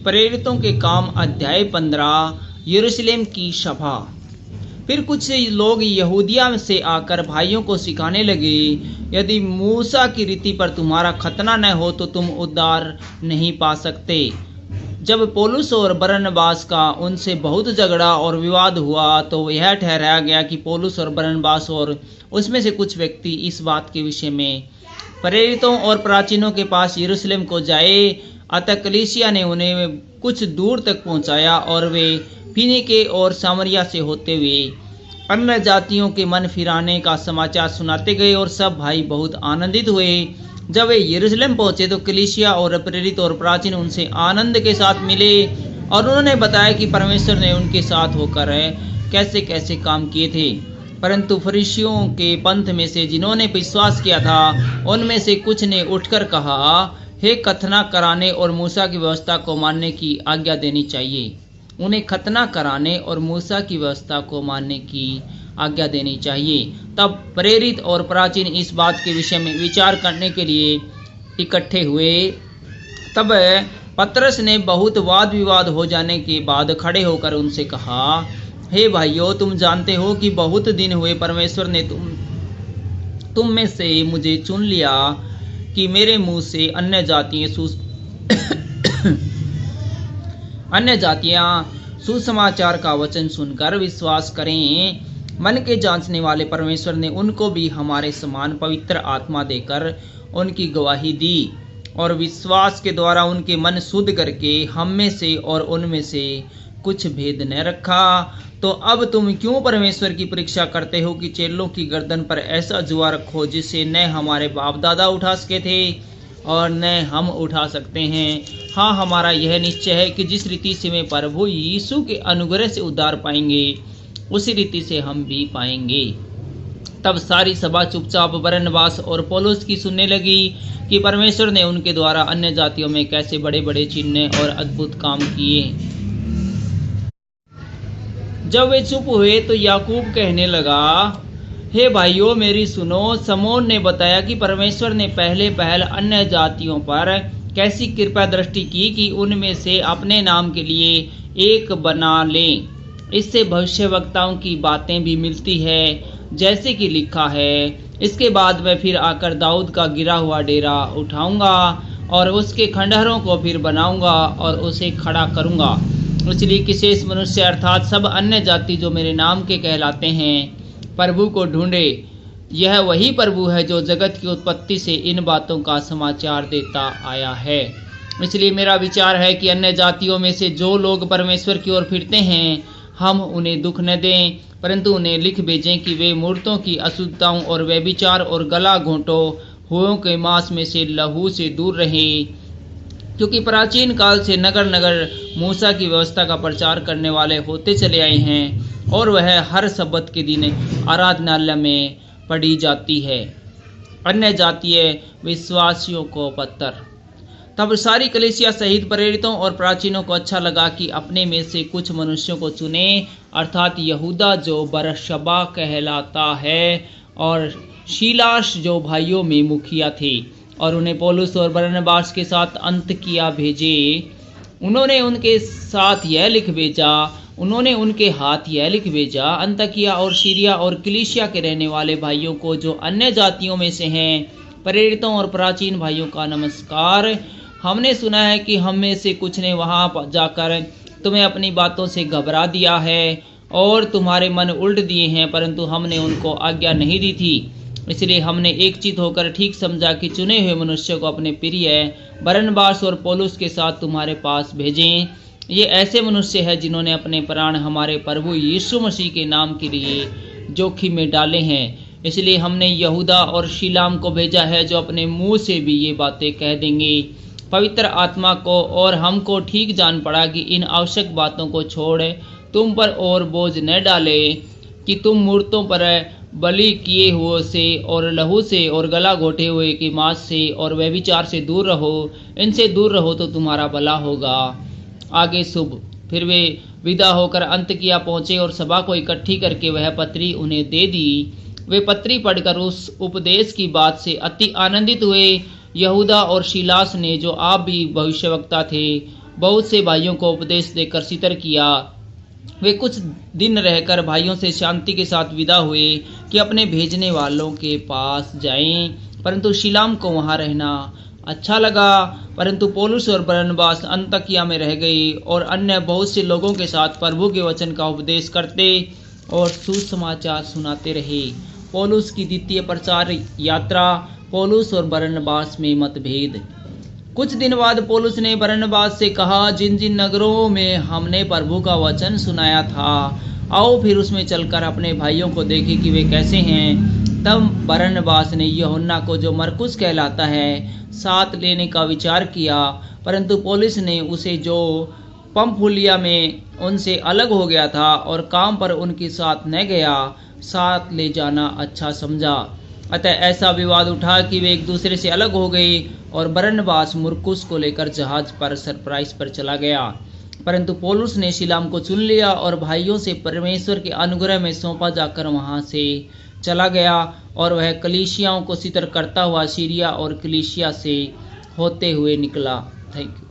प्रेरितों के काम अध्याय 15 यरूशलेम की सभा। फिर कुछ लोग यहूदिया से आकर भाइयों को सिखाने लगे, यदि मूसा की रीति पर तुम्हारा खतना न हो तो तुम उद्धार नहीं पा सकते। जब पौलुस और बरनबास का उनसे बहुत झगड़ा और विवाद हुआ तो यह ठहराया गया कि पौलुस और बरनबास और उसमें से कुछ व्यक्ति इस बात के विषय में प्रेरितों और प्राचीनों के पास यरूशलेम को जाए। अतः कलीसिया ने उन्हें कुछ दूर तक पहुंचाया और वे फीनीके और सामरिया से होते हुए अन्य जातियों के मन फिराने का समाचार सुनाते गए और सब भाई बहुत आनंदित हुए। जब वे यरूशलेम पहुंचे तो कलीसिया और प्रेरित और प्राचीन उनसे आनंद के साथ मिले और उन्होंने बताया कि परमेश्वर ने उनके साथ होकर कैसे कैसे काम किए थे। परंतु फरीसियों के पंथ में से जिन्होंने विश्वास किया था उनमें से कुछ ने उठकर कहा, हे खतना कराने और मूसा की व्यवस्था को मानने की आज्ञा देनी चाहिए। उन्हें खतना कराने और मूसा की व्यवस्था को मानने की आज्ञा देनी चाहिए। तब प्रेरित और प्राचीन इस बात के विषय में विचार करने के लिए इकट्ठे हुए। तब पतरस ने बहुत वाद विवाद हो जाने के बाद खड़े होकर उनसे कहा, हे भाइयों, तुम जानते हो कि बहुत दिन हुए परमेश्वर ने तुम में से मुझे चुन लिया कि मेरे मुंह से अन्य जातियां सुसमाचार का वचन सुनकर विश्वास करें। मन के जांचने वाले परमेश्वर ने उनको भी हमारे समान पवित्र आत्मा देकर उनकी गवाही दी और विश्वास के द्वारा उनके मन शुद्ध करके हम में से और उनमें से कुछ भेद न रखा। तो अब तुम क्यों परमेश्वर की परीक्षा करते हो कि चेलों की गर्दन पर ऐसा जुआ रखो जिसे न हमारे बाप दादा उठा सके थे और न हम उठा सकते हैं। हाँ, हमारा यह निश्चय है कि जिस रीति से वे प्रभु यीशु के अनुग्रह से उद्धार पाएंगे उसी रीति से हम भी पाएंगे। तब सारी सभा चुपचाप बरनबास और पौलुस की सुनने लगी कि परमेश्वर ने उनके द्वारा अन्य जातियों में कैसे बड़े बड़े चिन्ह और अद्भुत काम किए। जब वे चुप हुए तो याकूब कहने लगा, हे भाइयों, मेरी सुनो। शमौन ने बताया कि परमेश्वर ने पहल अन्य जातियों पर कैसी कृपा दृष्टि की कि उनमें से अपने नाम के लिए एक बना लें। इससे भविष्यवक्ताओं की बातें भी मिलती है, जैसे कि लिखा है, इसके बाद मैं फिर आकर दाऊद का गिरा हुआ डेरा उठाऊंगा और उसके खंडहरों को फिर बनाऊंगा और उसे खड़ा करूंगा। इसलिए किसी मनुष्य अर्थात सब अन्य जाति जो मेरे नाम के कहलाते हैं प्रभु को ढूंढे। यह वही प्रभु है जो जगत की उत्पत्ति से इन बातों का समाचार देता आया है। इसलिए मेरा विचार है कि अन्य जातियों में से जो लोग परमेश्वर की ओर फिरते हैं हम उन्हें दुख न दें, परंतु उन्हें लिख भेजें कि वे मूर्तों की अशुद्धताओं और व्यभिचार और गला घोंटों हुओं के मांस में से लहू से दूर रहें, क्योंकि प्राचीन काल से नगर नगर मूसा की व्यवस्था का प्रचार करने वाले होते चले आए हैं और वह हर सब्बत के दिन आराधनालय में पढ़ी जाती है। अन्य जातीय विश्वासियों को पत्र। तब सारी कलीसिया सहित प्रेरितों और प्राचीनों को अच्छा लगा कि अपने में से कुछ मनुष्यों को चुने, अर्थात यहूदा जो बरशबा कहलाता है और शीलास जो भाइयों में मुखिया थे, और उन्हें पौलुस और बरनबास के साथ अंतकिया भेजे। उन्होंने उनके हाथ यह लिख भेजा, अंतकिया और सीरिया और कलीसिया के रहने वाले भाइयों को जो अन्य जातियों में से हैं, प्रेरितों और प्राचीन भाइयों का नमस्कार। हमने सुना है कि हम में से कुछ ने वहां जाकर तुम्हें अपनी बातों से घबरा दिया है और तुम्हारे मन उल्ट दिए हैं, परंतु हमने उनको आज्ञा नहीं दी थी। इसलिए हमने एकचित होकर ठीक समझा कि चुने हुए मनुष्यों को अपने प्रिय बरनबास और पौलुस के साथ तुम्हारे पास भेजें। ये ऐसे मनुष्य हैं जिन्होंने अपने प्राण हमारे प्रभु यीशु मसीह के नाम के लिए जोखिम में डाले हैं। इसलिए हमने यहूदा और शीलाम को भेजा है जो अपने मुंह से भी ये बातें कह देंगे। पवित्र आत्मा को और हमको ठीक जान पड़ा कि इन आवश्यक बातों को छोड़ तुम पर और बोझ न डाले कि तुम मूर्तों पर बलि किए हुए से और लहू से और गला घोटे हुए के मांस से और व्यभिचार से दूर रहो। इनसे दूर रहो तो तुम्हारा भला होगा। आगे शुभ। फिर वे विदा होकर अंतकिया पहुंचे और सभा को इकट्ठी करके वह पत्री उन्हें दे दी। वे पत्री पढ़कर उस उपदेश की बात से अति आनंदित हुए। यहूदा और शीलास ने, जो आप भी भविष्यवक्ता थे, बहुत से भाइयों को उपदेश देकर सितर किया। वे कुछ दिन रहकर भाइयों से शांति के साथ विदा हुए कि अपने भेजने वालों के पास जाएं, परंतु शीलाम को वहां रहना अच्छा लगा। परंतु पौलुस और बरनबास अंतकिया में रह गए और अन्य बहुत से लोगों के साथ प्रभु के वचन का उपदेश करते और सुसमाचार सुनाते रहे। पौलुस की द्वितीय प्रचार यात्रा। पौलुस और बरनबास में मतभेद। कुछ दिन बाद पौलुस ने बरनबास से कहा, जिन जिन नगरों में हमने प्रभु का वचन सुनाया था, आओ फिर उसमें चलकर अपने भाइयों को देखें कि वे कैसे हैं। तब बरनबास ने यूहन्ना को, जो मरकुस कहलाता है, साथ लेने का विचार किया, परंतु पौलुस ने उसे, जो पंफूलिया में उनसे अलग हो गया था और काम पर उनके साथ न गया, साथ ले जाना अच्छा समझा। अतः ऐसा विवाद उठा कि वे एक दूसरे से अलग हो गए और बरनबास मरकुस को लेकर जहाज पर सरप्राइज पर चला गया। परंतु पौलुस ने शीलाम को चुन लिया और भाइयों से परमेश्वर के अनुग्रह में सौंपा जाकर वहां से चला गया और वह कलीसियाओं को सितर करता हुआ सीरिया और कलीसिया से होते हुए निकला। Thank you.